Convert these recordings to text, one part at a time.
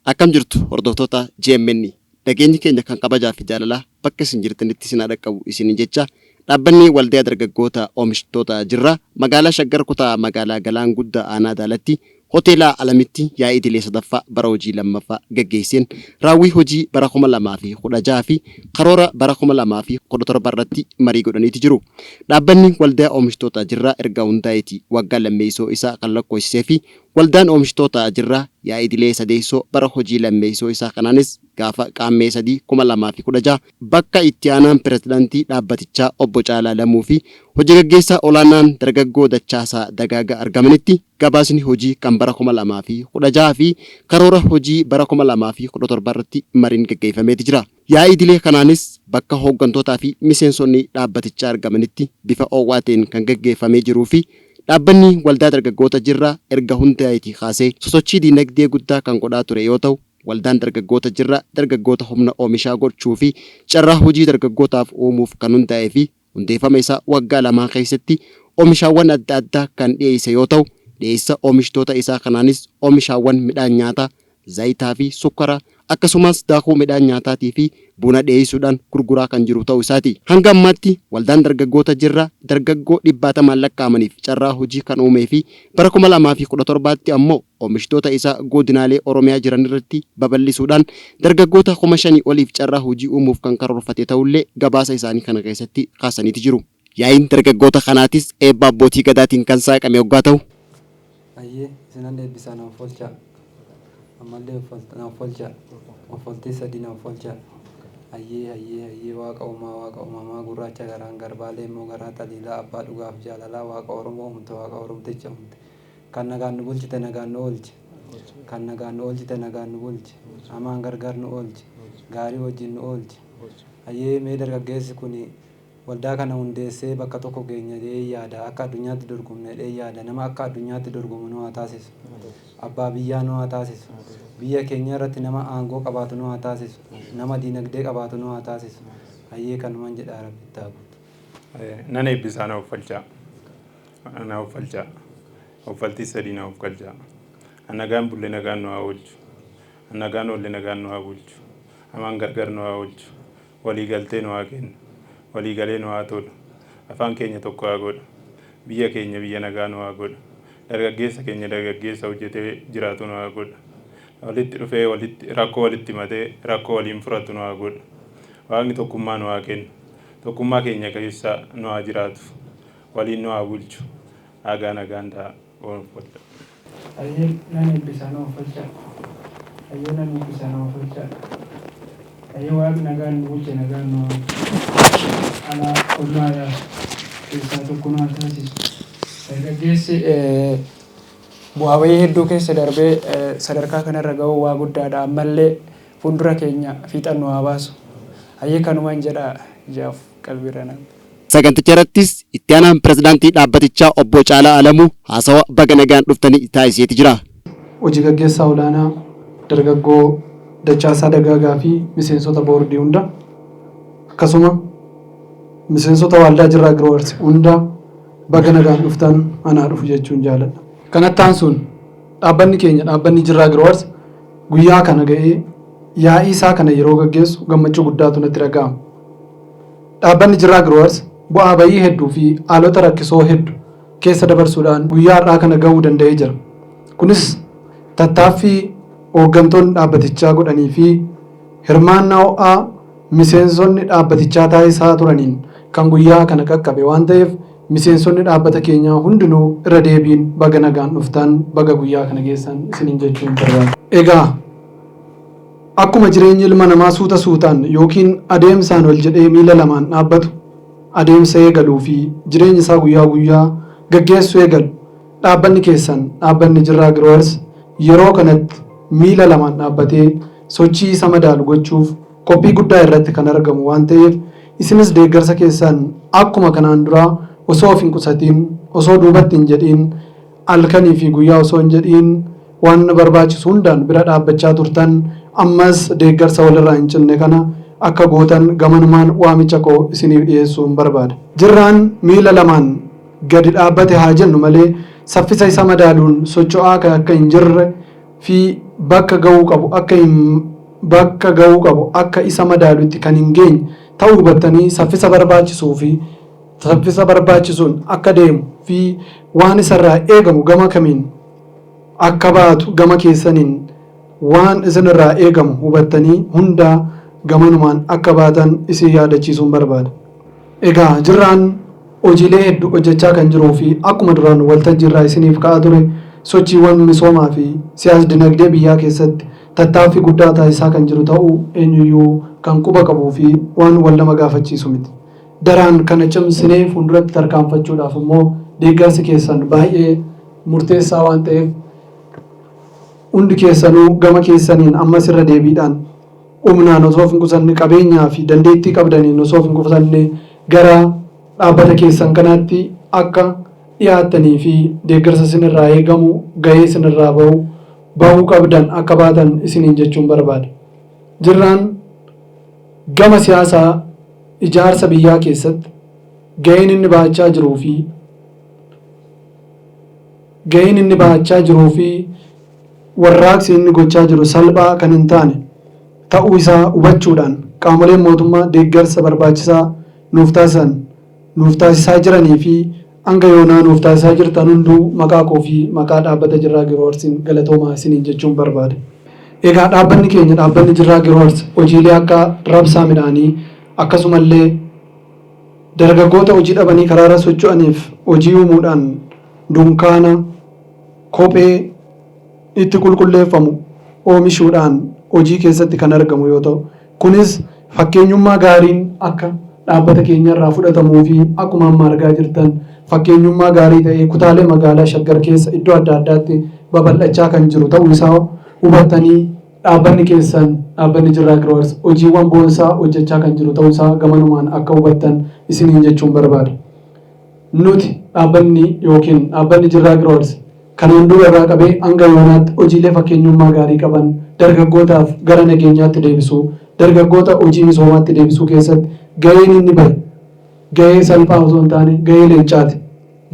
Akkam jirtu hordoftoota GMN nageenyi keenya kan kabajaa fi jaalalaa bakka isin jirtanitti isin dhaqqabu isin jecha dhaabbanni waldaa dargaggoota oomishtoota jirra magaalaa Shaggar kutaa magaalaa Galaan Guddaa Aanaa Daalatti hoteela Alamitti yaa'ii idilee sadaffaa bara hojii lammaffaa gaggeesseen raawwii hojii bara 2016 fi karoora bara 2017 irratti marii godhaniiti jiru. Dhaabbanni waldaa oomishtoota jirraa erga hundaa'eeti waggaa lammeessoo isaa kan lakkoofsisee fi waldaan oomishtoota jirraa yaa'ii idilee sadeessoo bara hojii lammeessoo isaa kanaanis gaafa qaammee 2016 bakka itti aanaan pirezidaantii dhaabbatichaa obbo Caalaa Lamuu fi hojii gaggeessaa olaanaan dargaggoo Dachaasaa Dagaagaa argamanitti gabaasni hojii kan bara 2016 fi karoora hojii bara 2017 irratti mariin gaggeeffameeti jira. Yaa'ii idilee kanaanis bakka hooggantootaa fi miseensonni dhaabbatichaa argamanitti bifa oowwaa ta'een kan gaggeeffamee jiruu fi dhaabbanni waldaa dargaggoota jirraa erga hundaa'eeti kaasee sosochii dinagdee guddaa kan godhaa ture yoo ta'u waldaan dargaggoota jirraa dargaggoota humna oomishaa gochuu fi carraa hojii dargaggootaaf uumuuf kan hundaa'ee fi hundeeffama isaa waggaa lamaa keessatti oomishaawwan adda addaa kan dhiyeesse yoo ta'u dhiyeessa oomishtoota isaa kanaanis oomishaawwan midhaan nyaataa zayitaa fi sukkara akkasumas daakuu midhaan nyaataatii fi buna dhiyeessuudhaan gurguraa kan jiru ta'uu isaati. Hanga ammaatti waldaan dargaggoota jirraa dargaggoo 100 lakkaa'amaniif carraa hojii kan uumee fi bara 2017tti ammoo oomishtoota isaa godinaalee Oromiyaa jiran irratti babal'isuudhaan dargaggoota 5,000 oliif carraa hojii uumuuf kan karoorfate ta'ullee gabaasa isaanii kana keessatti kaasaniiti jiru. Yaa'iin dargaggoota kanaatis eebba abbootii gadaatiin kan saaqame waggaa ta'u. Ayyee isinan eebbisaa naaf oolchaa. Ammallee naaf oolchaa. Offoltii sadii naaf oolchaa. Ayyee waaqa uumamaa gurraacha garaan garbaalee immoo garaa taliilaa abbaa dhugaaf jaalalaa waaqa Oromoo humte waaqa Oromticha humte. Kan nagaan nu bulchite nagaan nu oolche. Kan nagaan nu oolchite nagaan nu bulche. Hamaan gargar nu oolche. Gaarii wajjin nu oolche. Ayyee mee dargaggeessi kuni waldaa kana hundeessee bakka tokko geenyee yaada akka addunyaatti dorgomnee yaada nama akka addunyaatti dorgomu nu haa taasisu. Abbaa biyyaa nu haa taasisu. Biyya keenya irratti nama aangoo qabaatu nu haa taasisu. Nama dinagdee qabaatu nu haa taasisu. Ayyee kanumaan jedha Rabbi taabutu. Nan eebbisaa naaf oolchaa. Naaf oolchaa. Offaltii sadii naaf oolchaa. Nagaan bulle nagaan nu haa oolchu. Nagaan olle nagaan nu haa bulchu. Hamaan gargar nu haa oolchu. Walii galtee nu haa kennu. Walii galee nu haa tolu. Afaan keenya tokko haa godhu. Biyya keenya biyya nagaa nu haa godhu. Dargaggeessa keenya dargaggeessa hojjetee jiraatu nu haa godhu. Walitti dhufee rakkoo walitti matee rakkoo waliin furatu nu haa godhu. Waaqni tokkummaa nu haa kennu. Tokkummaa keenya keessa nu haa jiraatu. Waliin nu haa bulchu. Nagaa nagaan ta'a. Ayyee nan eebbisaa naaf oolchaa. Ayyee nan eebbisaa naaf oolchaa. Ayyee waaqni nagaan nu bulche nagaan nu ala ollaa keessaa tokko nu haa taasisu. Dargaggeessi bu'aa bayii hedduu keessa darbee sadarkaa kanarra ga'uu waa guddaadha. Ammallee fuuldura keenya fiixan nu haa baasu. Ayyee kanumaan jedha jaaf qalbiirra nama. Saganticha irrattis itti aanaan pirezidaantii dhaabbatichaa obbo Caalaa Lamuu haasawa baga nagaan dhuftanii taasiseeti jira. Hojii gaggeessaa olaanaa dargaggoo Dachaasaa Dagaagaa fi miseensota boordii hunda akkasuma miseensota waldaa jirraa Giroowars hunda baga nagaan dhuftan anaa dhufu jechuun jaaladha. Kanatti aansuun dhaabbanni keenya dhaabbanni jirraa Giroowars guyyaa kana ga'ee yaa'ii isaa kana yeroo gaggeessu gammachuu guddaatu natti dhaga'ama. Dhaabbanni jirraa Giroowars bu'aa bayii hedduu fi haalota rakkisoo hedduu keessa dabarsuudhaan guyyaa har'aa kana ga'uu danda'ee jira. Kunis tattaaffii hooggantoonni dhaabbatichaa godhanii fi hirmaannaa ho'aa miseensonni dhaabbatichaa taasisaa turaniin kan guyyaa kana qaqqabe waan ta'eef miseensonni dhaabbata keenyaa hundinuu irra deebiin baga nagaan dhuftan baga guyyaa kana geessan isiniin jechuun barbaada. Egaa akkuma jireenyi ilma namaa suuta suutaan yookiin adeemsaan ol jedhee miila lamaan dhaabbatu adeemsa eegaluu fi jireenya isaa guyyaa guyyaa gaggeessuu eegalu dhaabbanni keessan dhaabbanni jirraa Giroowars yeroo kanatti miila lamaan dhaabbatee sochii isa madaalu gochuuf qophii guddaa irratti kan argamu waan ta'eef isinis deeggarsa keessan akkuma kanaan duraa osoo of hin qusatiin osoo duubatti hin jedhiin halkanii fi guyyaa osoo hin jedhiin waan barbaachisu hundaan bira dhaabbachaa turtan ammas deeggarsa walirraa hin cinne kana akka gootan gamanumaan waamicha koo isiniif dhiyeessuun barbaada. Jirraan miila lamaan gadi dhaabbate haa jennu malee saffisa isa madaaluun socho'aa akka hin jirre fi bakka ga'uu qabu akka isa madaalutti kan hin geenye ta'uu hubattanii saffisa barbaachisuu fi saffisa barbaachisuun akka deemu fi waan isarraa eegamu gama kamiin akka baatu gama keessaniin waan isinirraa eegamu hubattanii hundaa gamanumaan akka baatan isin yaadachiisuun barbaada. Egaa jirraan hojiilee hedduu hojjechaa kan jiruu fi akkuma duraan waltajjiirraa isiniif ka'aa ture sochiiwwan misoomaa fi siyaas dinagdee biyyaa keessatti tattaaffii guddaa taasisaa kan jiru ta'uu eenyuyyuu kan quba qabuu fi waan wal nama gaafachiisu miti. Daraan kana cimsinee fuulduratti tarkaanfachuudhaaf immoo deeggarsi keessan baay'ee murteessaa waan ta'eef hundi keessanuu gama keessaniin ammas irra deebiidhaan humnaan osoo hin qusanne qabeenyaa fi dandeettii qabdaniin osoo hin qusanne gara dhaabbata keessan kanaatti akka dhiyaattanii fi deeggarsa isinirraa eegamu gahee isinirraa bahuu qabdan akka baatan isiniin jechuun barbaada. Jirraan gama siyaasaa ijaarsa biyyaa keessatti gaheen inni bahachaa jiruu fi warraaqsi inni gochaa jiru salphaa kan hin taane ta'uu isaa hubachuudhaan qaamoleen mootummaa deeggarsa barbaachisaa nuuf taasisaa jiranii fi hanga yoonaa nuuf taasisaa jirtan hunduu maqaa koo fi maqaa dhaabbata Jirraa Giroorsiin galatoomaa isiniin jechuun barbaada. Egaa dhaabbanni keenya dhaabbanni Jirraa Giroorsi hojiilee akka rabsaa midhaanii akkasumallee dargaggoota hojii dhabanii karaarra socho'aniif hojii uumuudhaan dunkaana kophee itti qulqulleeffamu oomishuudhaan hojii keessatti kan argamu yoo ta'u kunis fakkeenyummaa gaariin akka dhaabbata keenyarraa fudhatamuu fi akkuma amma argaa jirtan fakkeenyummaa gaarii ta'ee kutaalee magaalaa Shaggar keessa iddoo adda addaatti babal'achaa kan jiru ta'uu isaa hubattanii dhaabbanni keessan dhaabbanni Jirraa Giroorsi hojiiwwan boonsaa hojjechaa kan jiru ta'uu isaa gamanumaan akka hubattan isiniin jechuun barbaada. Nuti dhaabbanni Jirraa Giroorsi kanaan dura irraa qabee hanga yoonaatti hojiilee fakkeenyummaa gaarii qaban dargaggootaaf gara nageenyaatti deebisuu dargaggoota hojii misoomaatti deebisuu keessatti gaheen inni bahe gahee salphaa osoo hin taane gahee leencaati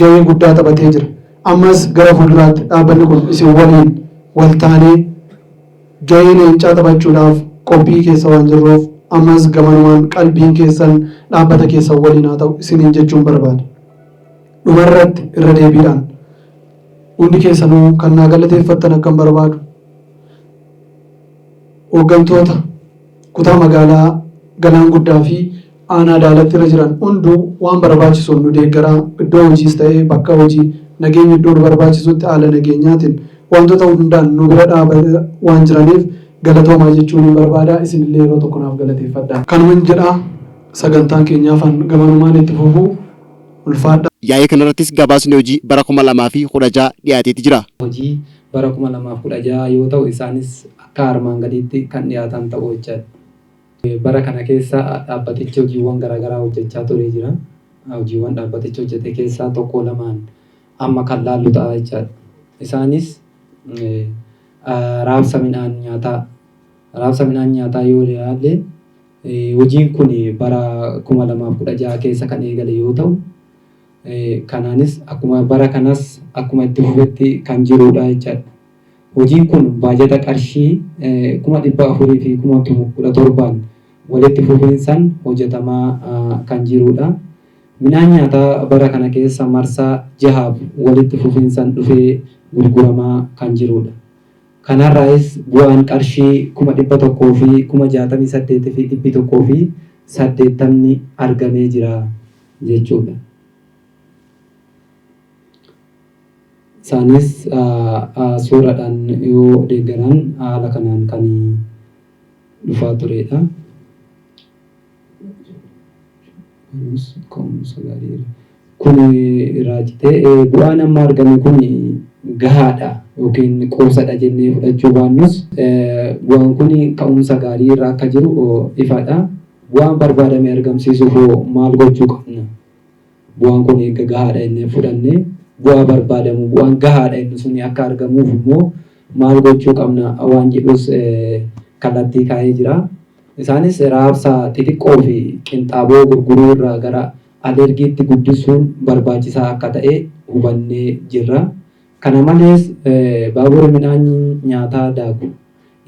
gahee guddaa taphatee jira. Ammas gara fuulduraatti dhaabbanni kun isin waliin wal taanee gahee leencaa taphachuudhaaf qophii keessa waan jirruuf ammas gamanumaan qalbiin keessan dhaabbata keessan waliin haa ta'u isiniin jechuun barbaada. Dhumarratti irra deebiidhaan hundi keessanuu kan naa galateeffattan akkan barbaadu hooggantoota kutaa magaalaa Galaan Guddaa fi aanaa Daalatti irra jiran hunduu waan barbaachisuun nu deeggaraa iddoo hojiis ta'ee bakka hojii nageenya iddoo nu barbaachisutti haala nageenyaatiin wantoota hundaan nu bira dhaabata waan jiraniif galatoomaa jechuun hin barbaada. Isinillee yeroo tokko naaf galateeffadha. Kanumaan jedhaa sagantaan keenyaafan gamanumaan itti fufuu ulfaadha. Yaa'ii kanarrattis gabaasni hojii bara 2016 dhiyaateeti jira. Hojii bara 2016 yoo ta'u isaanis akka armaan gadiitti kan dhiyaatan ta'uu jechaadha. Bara kana keessa dhaabbatichi hojiiwwan garaagaraa hojjechaa turee jira. Hojiiwwan dhaabbatichi hojjete keessaa tokko lamaan amma kan laallu ta'a jechaadha. Isaanis raabsa midhaan nyaataa. Raabsa midhaan nyaataa yoo ilaalle hojiin kun bara 2016 keessa kan eegale yoo ta'u kanaanis akkuma bara kanas akkuma itti fufetti kan jirudha jechaadha. Hojiin kun baajata qarshii 400,000 fi 17,000 walitti fufinsaan hojjetamaa kan jirudha. Midhaan nyaataa bara kana keessa marsaa 6 walitti fufinsaan dhufee gurguramaa kan jirudha. Kanarraas bu'aan qarshii 100,000 fi 68,100 fi 80 argamee jira jechuudha. Isaanis suuraadhaan yoo deeggaran haala kanaan kan dhufaa turedha. Kun raajitee bu'aan amma argame kun gahaadha yookiin quubsadha jennee fudhachuu baannus bu'aan kun ka'umsa gaarii irra akka jiru ifaadha. Bu'aan barbaadame argamsiisuuf maal gochuu qabna? Bu'aan kun eega gahaadha jennee fudhannee bu'aa barbaadamu bu'aan gahaadha inni sun akka argamuuf immoo maal gochuu qabna waan jedhus kallattii kaa'ee jira. Isaanis raabsa xixiqqoo fi qinxaaboo gurguruu irraa gara alergiitti guddisuun barbaachisaa akka ta'e hubannee jirra. Kana malees baabura midhaan nyaataa daaku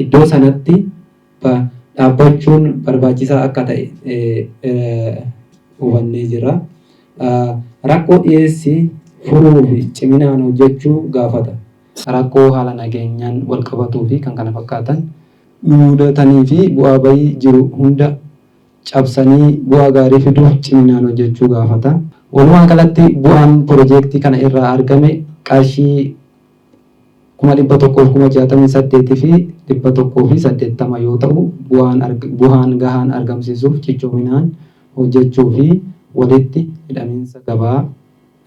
iddoo sanatti dhaabbachuun barbaachisaa akka ta'e hubannee jira. Rakkoo dhiyeessii furuu fi ciminaan hojjechuu gaafata. Rakkoo haala nageenyaan wal qabatuu fi kan kana fakkaatan mudatanii fi bu'aa bahii jiru hunda cabsanii bu'aa gaarii fiduuf ciminaan hojjechuu gaafata. Walumaa galatti bu'aan piroojeektii kana irraa argame qarshii 1,168 fi 180 yoo ta'u, bu'aan gahaan argamsiisuuf cichoominaan hojjechuu fi walitti hidhamiinsa gabaa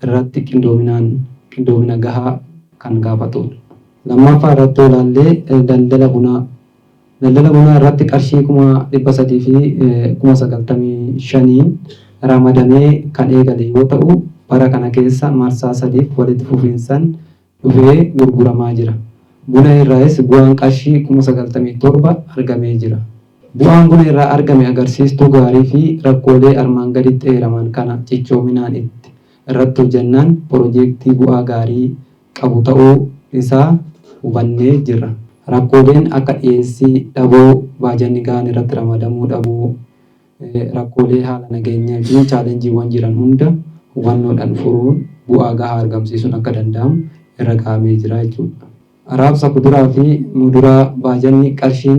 irratti qindoomina gahaa kan gaafatudha. Lammaffaa irratti ilaallee daldala bunaa. Daldala bunaa irratti qarshii 300 fi 95,000 ramadamee kan eegale yoo ta'u, bara kana keessa marsaa 3f walitti fufiinsaan dhufee gurguramaa jira. Buna irraas bu'aan qarshii 97,000 argamee jira. Bu'aan buna irraa argame agarsiistuu gaarii fi rakkoolee armaan gaditti eeraman kana cichoominaan irratti hojjannaan piroojeektii bu'aa gaarii qabu ta'uu isaa hubannee jirra. Rakkooleen akka dhiyeessii dhabuu, baajanni gahaan irratti ramadamuu dhabuu, rakkoolee haala nageenyaa fi chaalenjiiwwan jiran hunda hubannoodhaan furuun bu'aa gahaa argamsiisuun akka danda'amu irra kaa'amee jira jechuudha. Raabsa kuduraa fi muduraa baajanni qarshii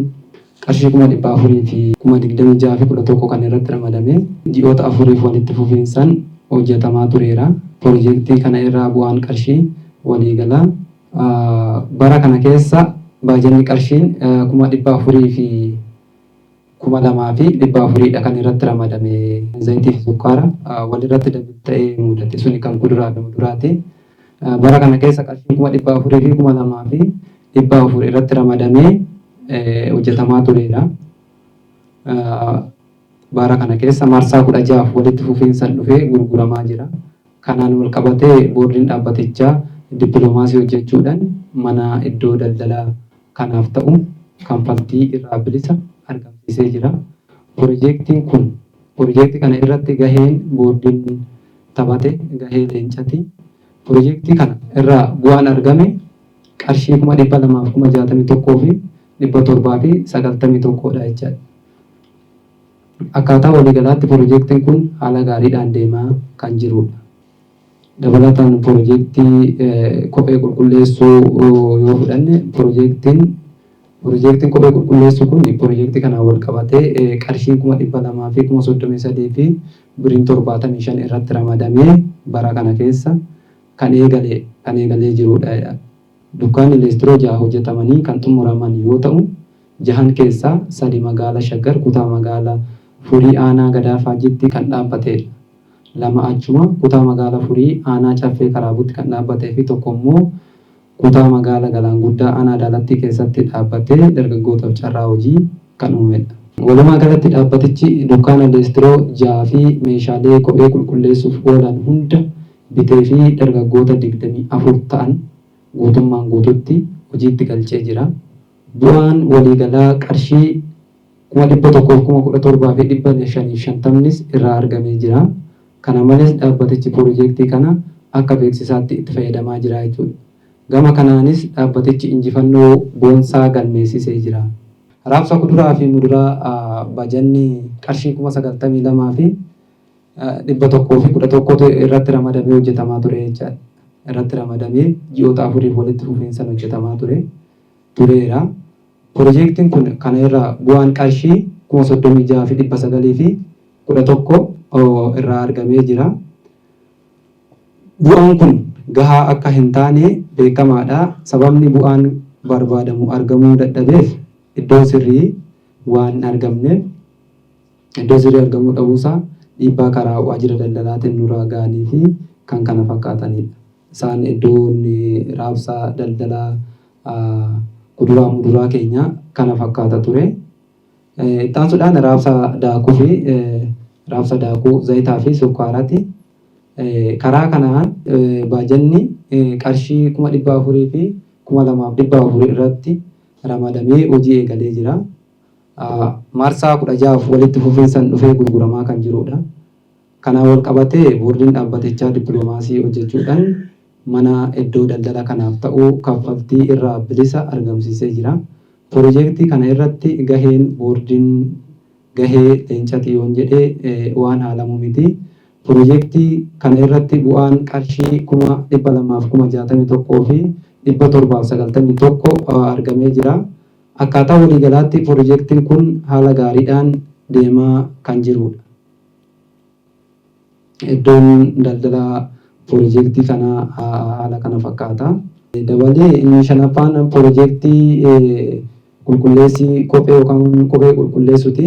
400,000 fi 26,11 kan irratti ramadame ji'oota 4f walitti fufiinsaan hojjetamaa tureera. Piroojeektii kana irraa bu'aan qarshii waliigalaa bara kana keessa baajanni qarshiin 400,000 fi 2,400 kan irratti ramadame. Zayitii fi sukkaara walirratti ta'ee mudate suni kan kuduraa fi muduraati. Bara kana keessa qarshii 400,000 fi 2,400 irratti ramadamee hojjetamaa tureera. Bara kana keessa marsaa 16f walitti fufiinsaan dhufee gurguramaa jira. Kanaan wal qabatee boordiin dhaabbatichaa dippiloomaasii hojjechuudhaan mana iddoo daldalaa kanaaf ta'u kanfaltii irraa bilisa argamsiisee jira. Piroojeektii kana irratti gaheen boordiin taphate gahee leencati. Piroojeektii kana irraa bu'aan argame qarshii 261,000 fi 791 jechaadha. Akkaataa waliigalaatti piroojeektiin kun haala gaariidhaan deemaa kan jirudha. Dabalataan piroojeektii kophee qulqulleessuu yoo fudhanne piroojeektiin kophee qulqulleessuu kun piroojeektii kanaan wal qabatee qarshii 200,000 fi 33 fi birrii 75 irratti ramadamee bara kana keessa kan eegalee jirudha. Dukkaanni leestiroo 6 hojjetamanii kan xumuraman yoo ta'u, 6 keessaa 3 magaalaa Shaggar kutaa magaalaa Furii aanaa Gadaafaajjitti kan dhaabbatedha. 2 achuma kutaa magaalaa Furii aanaa Caffee Karaabutti kan dhaabbatee fi 1 immoo kutaa magaalaa Galaan Guddaa aanaa Daalattii keessatti dhaabbatee dargaggootaaf carraa hojii kan uumedha. Walumaa galatti dhaabbatichi dukkaana leestiroo 6 fi meeshaalee kophee qulqulleessuuf oolan hunda bitee fi dargaggoota 24 ta'an guutummaan guututti hojiitti galchee jira. Bu'aan waliigalaa qarshii 117,550 irraa argamee jira. Kana malees dhaabbatichi piroojeektii kana akka beeksisaatti itti fayyadamaa jira jechuudha. Gama kanaanis dhaabbatichi injifannoo boonsaa galmeessisee jira. Raabsa kuduraa fi muduraa baajanni qarshii 92,000 fi 111 irratti ramadamee hojjetamaa ture jechaadha. Irratti ramadamee ji'oota 4f walitti fufiinsaan hojjetamaa tureera. Piroojeektiin kun kana irraa bu'aan qarshii 36,900 fi 11 irraa argamee jira. Bu'aan kun gahaa akka hin taane beekamaadha. Sababni bu'aan barbaadamu argamuu dadhabeef iddoo sirrii argamuu dhabuusaa dhiibbaa karaa waajjira daldalaatiin nurraa ga'anii fi kan kana fakkaatanidha. Isaan iddoon raabsa daldalaa kuduraa muduraa keenya kana fakkaata ture. Itti aansuudhaan raabsa daakuu zayitaa fi sukkaaraati. Karaa kanaan baajanni qarshii 400,000 fi 2,400 irratti ramadamee hojii eegalee jira. Marsaa 16f walitti fufiinsaan dhufee gurguramaa kan jirudha. Kanaan wal qabatee boordiin dhaabbatichaa dippiloomaasii hojjechuudhaan mana iddoo daldala kanaaf ta'u kaffaltii irraa bilisa argamsiisee jira. Piroojeektii kana irratti gaheen boordiin gahee leencati yoon jedhee waan haalamu miti. Piroojeektii kana irratti bu'aan qarshii 261,061 fi 791 argamee jira. Akkaataa waliigalaatti piroojeektiin kun haala gaariidhaan deemaa kan jirudha. Iddoon daldala piroojeektii kana haala kana fakkaata. Dabalee inni shanaffaan piroojeektii qulqulleessii kophee yookaan kophee qulqulleessuuti.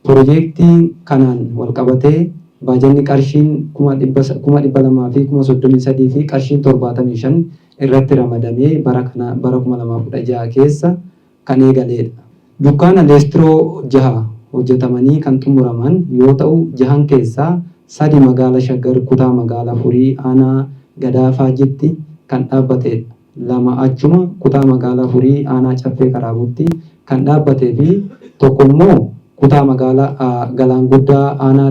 Piroojeektii kanaan wal qabatee baajanni qarshiin 200,000 fi 33,000 fi qarshiin 75 irratti ramadamee bara 2016 keessa kan eegaledha. Dukkaana leestiroo 6 hojjetamanii kan xumuraman yoo ta'u 6 keessaa 3 magaala Shaggar kutaa magaalaa Furii aanaa Gadaafajitti kan dhaabbatedha. 2 achuma kutaa magaalaa Furii aanaa Caffee Karaabutti kan dhaabbatee fi tokko immoo kutaa magaalaa Galaan Guddaa aanaa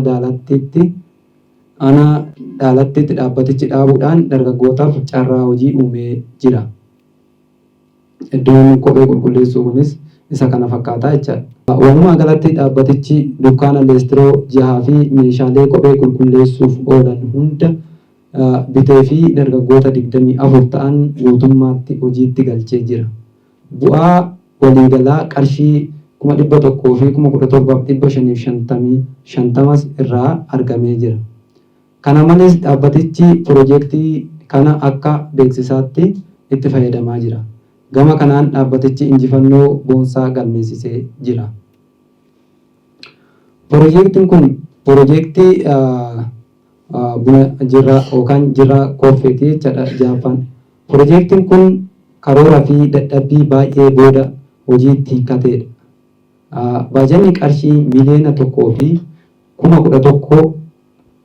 Daalattitti dhaabbatichi dhaabuudhaan dargaggootaaf carraa hojii uumee jira. Iddoon kophee qulqulleessuu kunis isa kana fakkaata jechaadha. Walumaa galatti dhaabbatichi dukkaana leestiroo 6 fi meeshaalee kophee qulqulleessuuf oolan hunda bitee fi dargaggoota 24 ta'an guutummaatti hojiitti galchee jira. Bu'aa waliigalaa qarshii 100,000 fi 17,550 irraa argamee jira. Kana malees dhaabbatichi piroojeektii kana akka beeksisaatti itti fayyadamaa jira. Gama kanaan dhaabbatichi injifannoo boonsaa galmeessisee jira. Piroojeektiin kun piroojeektii buna jirraa yookaan jirraa koffeetii jechaadha Jaappaan. Piroojeektiin kun karoora fi dadhabbii baay'ee booda hojiitti hiikkatedha. Baajanni qarshii miliyoona 1 fi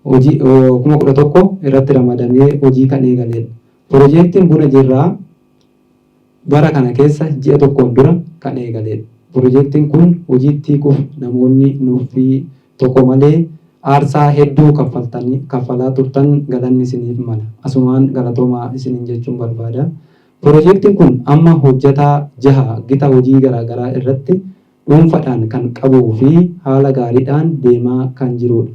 11,000 irratti ramadamee hojii kan eegaledha. Piroojeektiin buna jirraa bara kana keessa ji'a tokkoon dura kan eegaledha. Piroojeektiin kun hojiitti hiikuuf namoonni nuffii tokko malee aarsaa hedduu kaffalaa turtan galanni isiniif mala. Asumaan galatoomaa isiniin jechuun barbaada. Piroojeektiin kun amma hojjetaa 6 gita hojii garaagaraa irratti dhuunfaadhaan kan qabuu fi haala gaariidhaan deemaa kan jirudha.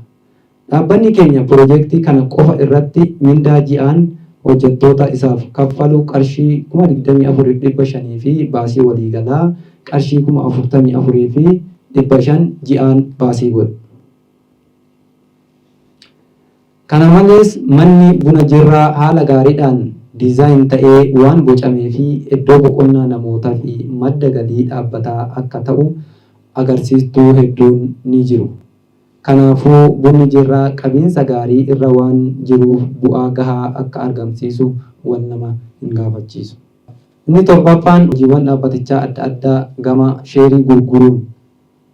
Dhaabbanni keenya piroojeektii kana qofa irratti mindaa ji'aan hojjettoota isaaf kaffalu qarshii 24,500 fi baasii waliigalaa qarshii 44,500 ji'aan baasii godha. Kana malees manni buna jirraa haala gaariidhaan diizaayin ta'ee waan bocamee fi iddoo boqonnaa namootaa fi madda galii dhaabbataa akka ta'u agarsiistuu hedduun ni jiru. Kanaafuu bunni jirraa qabiinsa gaarii irra waan jiruuf bu'aa gahaa akka argamsiisu wal nama hin gaafachiisu. Inni torbaffaan hojiiwwan dhaabbatichaa adda addaa gama sheerii gurguruun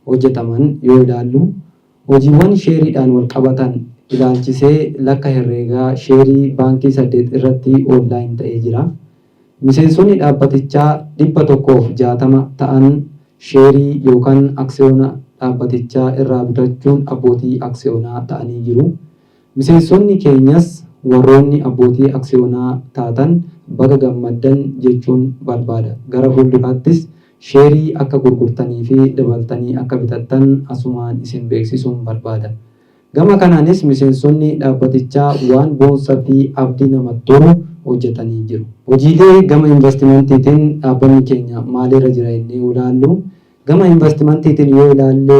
hojjetaman yoo ilaallu hojiiwwan sheeriidhaan wal qabatan ilaalchisee lakka herreegaa sheerii baankii 8 irratti oonlaayin ta'ee jira. Miseensonni dhaabbatichaa 160 ta'an sheerii yookaan aksiyoona dhaabbatichaa irraa bitachuun abbootii aksiyoonaa ta'anii jiru. Miseensonni keenyas warroonni abbootii aksiyoonaa taatan baga gammaddan jechuun barbaada. Gara fuulduraattis sheerii akka gurgurtanii fi dabaltanii akka bitattan asumaan isin beeksisuun barbaada. Gama kanaanis miseensonni dhaabbatichaa waan boonsaa fi abdii namatti tolu hojjetanii jiru. Hojiilee gama investimentiitiin dhaabbanni keenya maalirra jira jennee yoo ilaallu gama investimentiitiin yoo ilaalle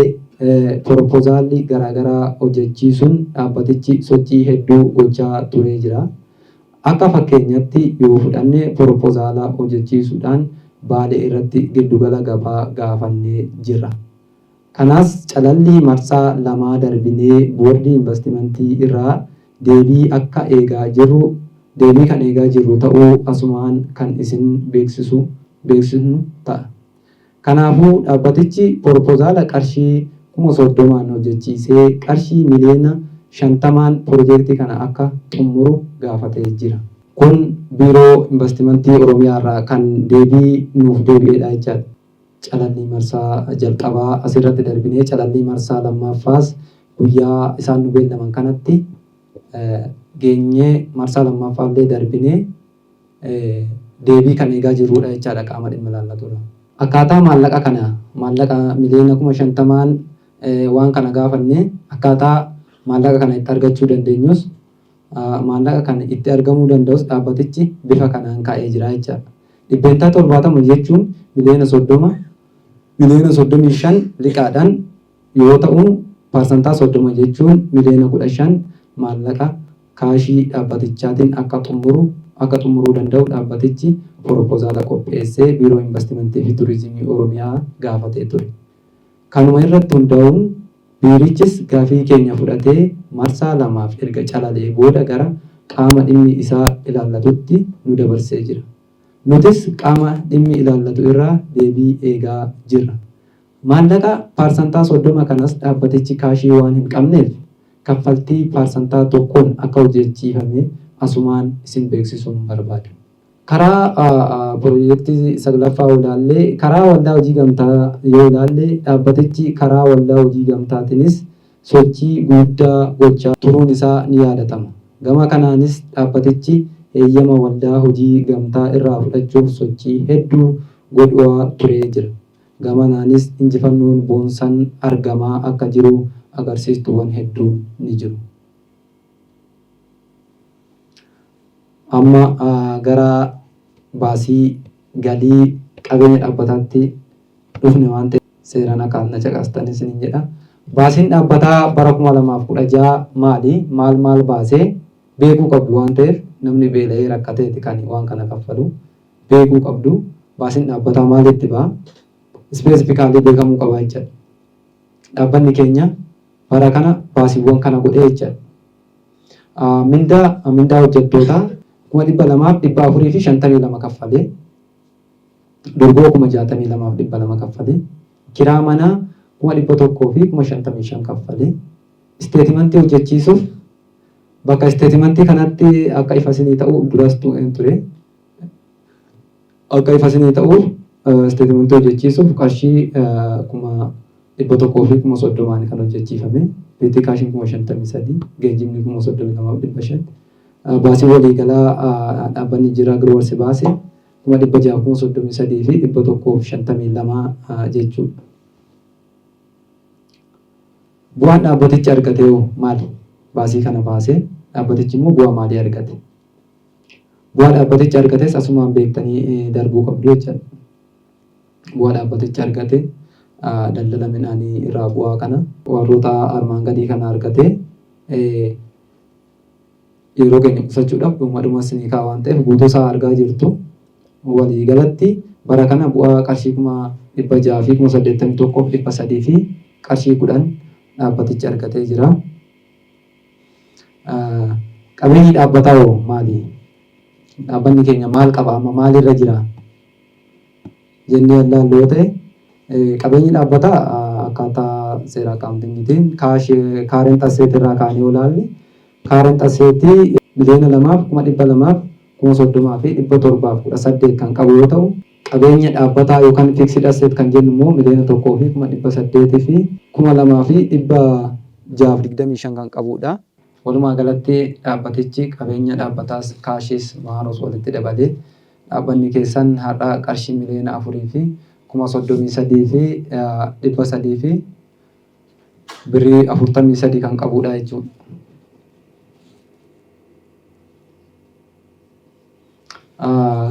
proposaalii garaagaraa hojjechiisuun dhaabbatichi sochii hedduu gochaa turee jira. Akka fakkeenyatti yoo fudhanne proposaala hojjechiisuudhaan Baalee irratti giddugala gabaa gaafannee jirra. Kanaas calallii marsaa 2 darbinee boordii investimentii irraa deebii kan eegaa jirru ta'uu asumaan kan isin beeksisnu ta'a. Kanaafuu dhaabbatichi proposaala qarshii 30,000 hojjechiisee qarshii miliyoona 50 piroojeektii kana akka xumuru gaafatee jira. Kun biiroo investimentii Oromiyaa irraa kan deebii nuuf deebi'edha jechaadha. Calallii marsaa jalqabaa asirratti darbinee calallii marsaa lammaffaas guyyaa isaan nu beellaman kanatti geenyee marsaa lammaffaallee darbinee deebii kan eegaa jirrudha jechaadha qaama dhimma ilaallatudha. Akkaataa maallaqa kana maallaqa miliyoona 50,000 waan kana gaafanne akkaataa maallaqa kana itti argachuu dandeenyus maallaqa kana itti argamuu danda'us dhaabbatichi bifa kanaan kaa'ee jira jechaadha. Dhibbeentaa 70 jechuun miliyoona 30 miliyoona 35 liqaadhaan yoo ta'u parsantaa 30 jechuun miliyoona 15 maallaqa kaashii dhaabbatichaatiin akka xumuruu danda'u dhaabbatichi proposaalaa qopheessee biiroo investimentii fi turizimii oromiyaa gaafatee ture. Kanuma irratti hundaa'uun biirichis gaafii keenya fudhatee marsaa 2 erga calalee booda gara qaama dhimmi isaa ilaallatutti nu dabarsee jira. Nutis qaama dhimmi ilaallatu irraa deebii eegaa jirra. Maallaqa parsantaa 30 kanas dhaabbatichi kaashii waan hin qabneef kaffaltii parsantaa tokkoon akka hojjechiifame asumaan isin beeksisuun barbaada. Karaa piroojeektii 9ffaa ilaallee karaa waldaa hojii gamtaa yoo ilaalle dhaabbatichi karaa waldaa hojii gamtaatiinis sochii guddaa gochaa turuun isaa ni yaadatama. Gama kanaanis dhaabbatichi eeyyama waldaa hojii gamtaa irraa fudhachuuf sochii hedduu godhaa turee jira. Gamanaanis injifannoon boonsan argamaa akka jiru agarsiistuuwwan hedduun ni jiru. Amma gara baasii galii qabeenya dhaabbataatti dhufne waan ta'eef seeraan akka na caqastan isiniin jedha. Baasiin dhaabbataa bara 2016 maali? Maal baasee beekuu qabdu waan ta'eef namni beela'ee rakkateeti kan waan kana kaffalu beekuu qabdu. Baasiin dhaabbataa maalitti ba'a? Ispeesifikaalii beekamuu qaba jechuudha. Dhaabbanni keenya bara kana baasiiwwan kana godhee jechuudha. Mindaa hojjettootaa 2,452 kaffalee, dorgoo 62,200 kaffalee, kiraa manaa 155 kaffalee, isteetimentii hojjechiisuuf bakka isteetimentii kanatti akka ifa isinii ta'u duras ture. Akka ifa isinii ta'u isteetimentii hojjechiisuuf qarshii 130,000 kan hojjechiifame, beetii kaashiin 53,000, geejjibni 32,500. Baasii waliigalaa dhaabbanni jira Agroworks baase 633 fi 152 jechuudha. Bu'aan dhaabbatichi argate maali? Baasii kana baasee dhaabbatichi immoo bu'aa maalii argate? Bu'aa dhaabbatichi argates asumaan beektanii darbuu qabdu jechuudha. Bu'aa dhaabbatichi argate daldala midhaanii irraa bu'aa kana warroota armaan gadii kana argate yeroo keenya qusachuudhaaf dhumadhuma isinii waan ta'eef guutuu isaa argaa jirtu. Waliigalatti bara kana bu'aa qarshii 600 fi 81,300 fi qarshii 10 dhaabbatichi argatee jira. Qabeenyi dhaabbataa hoo maali? Dhaabbanni keenya maal qaba? Amma maalirra jira jennee ilaallu yoo ta'e qabeenyi dhaabbataa akkaataa seera akaawuntingiitiin kaarent asseet irraa kaanee ilaalle kaarent asseetii miliyoona 2,230,000 fi 718 kan qabu yoo ta'u, qabeenya dhaabbataa yookaan fiiksid asseet kan jennu immoo miliyoona 1,800 fi 2,625 kan qabudha. Walumaa galatti dhaabbatichi qabeenya dhaabbataas kaashiis maanos walitti dabalee dhaabbanni keessan har'a qarshii miliyoona 4 fi 33,000 fi 300 fi birrii 43 kan qabudha jechuudha.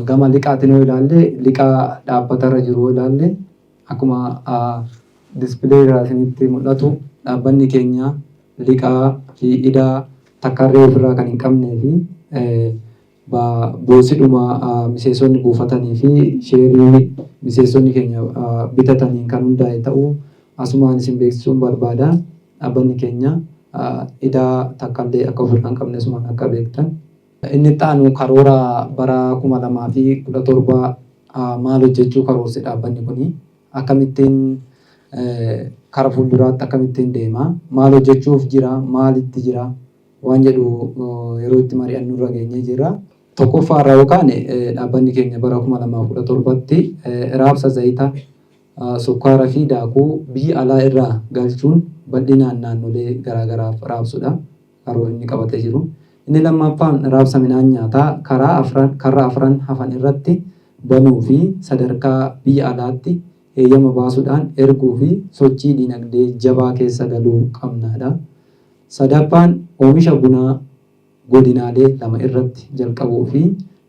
Gama liqaatiin yoo ilaalle liqaa dhaabbatarra jiru yoo ilaalle akkuma dispilee irraa isinitti mul'atu dhaabbanni keenya liqaa fi idaa takkarree ofirraa kan hin qabnee fi boosidhuma miseensonni buufatanii fi sheerii miseensonni keenya bitataniin kan hundaa'e ta'uu asumaan isin beeksisuun barbaada. Dhaabbanni keenya idaa takkallee akka ofirraa hin qabne asumaan akka beektan. Inni itti karoora bara 2017 maal hojjechuu karoorse dhaabbanni kuni akkamittiin kara fuulduraatti akkamittiin deema maal hojjechuuf jira maalitti jira waan jedhu yeroo itti mari'annu irra geenyee jira. Tokkoffaarraa yookaan dhaabbanni keenya bara 2017tti raabsa zayita sukkaaraa fi daakuu biyya alaa irraa galchuun bal'inaan naannolee garaagaraaf raabsuudha karoora inni qabatee jiru. Inni lammaffaan raabsa midhaan nyaataa karaa afran hafan irratti banuu fi sadarkaa biyya alaatti heeyyama baasuudhaan erguu fi sochii dinagdee jabaa keessa galuu qabnaadha. Sadaffaan oomisha bunaa godinaalee 2 irratti jalqabuu fi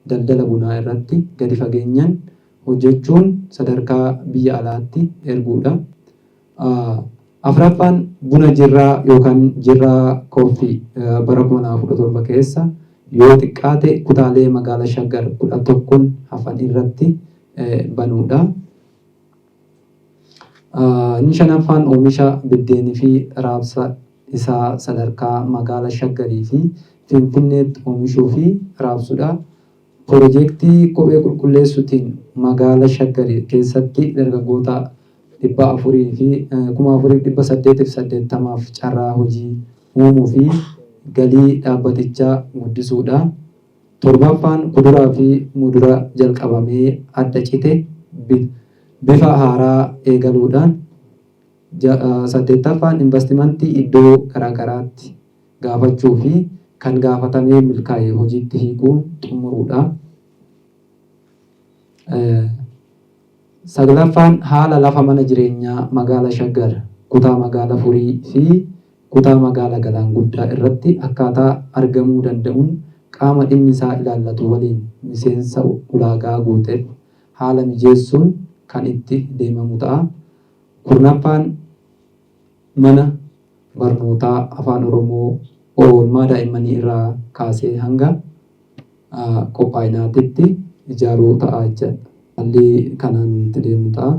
daldala bunaa irratti gadi fageenyaan hojjechuun sadarkaa biyya alaatti erguudha. Afraffaan buna jirraa yookaan jirraa kooffii bara 2017 keessa yoo xiqqaate kutaalee magaalaa Shaggar 11 hafan irratti banuudha. Inni shanaffaan oomisha biddeenii fi raabsa isaa sadarkaa magaalaa Shaggarii fi Finfinneetti oomishuu fi raabsuudha. Piroojeektii kophee qulqulleessuutiin magaalaa Shaggarii keessatti dargaggoota 4,880 carraa hojii uumuu fi galii dhaabbatichaa guddisuudha. Torbaffaan kuduraa fi muduraa jalqabamee adda cite bifa haaraa eegaluudhaan. Saddeettaffaan investimentii iddoo garaagaraatti gaafachuu fi kan gaafatamee milkaa'e hojiitti hiikuun xumuruudha. Saglaffaan haala lafa mana jireenyaa magaalaa Shaggar kutaa magaalaa Furii fi kutaa magaalaa Galaan Guddaa irratti akkaataa argamuu danda'uun qaama dhimmi isaa ilaallatu waliin miseensa ulaagaa guuteef haala mijeessuun kan itti deemamu ta'a. Kurnaffaan mana barnootaa afaan Oromoo oolmaa daa'immanii irraa kaasee hanga qophaa'inaatitti ijaaruu ta'a jechuudha. Haalli kanaan itti deemu ta'a.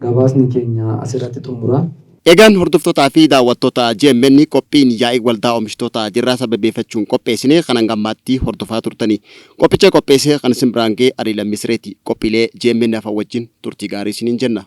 Gabaasni keenya asirratti xumura. Egaan hordoftootaa fi daawwattoota GMN qophiin yaa'ii waldaa oomishtoota jirraa sababeeffachuun qopheessine kan hangammaatti hordofaa turtanii. Qophicha qopheessee kan isin biraan ga'e Adii Lammisreeti. Qophiilee GMN hafan wajjin turtii gaarii isiniin jenna.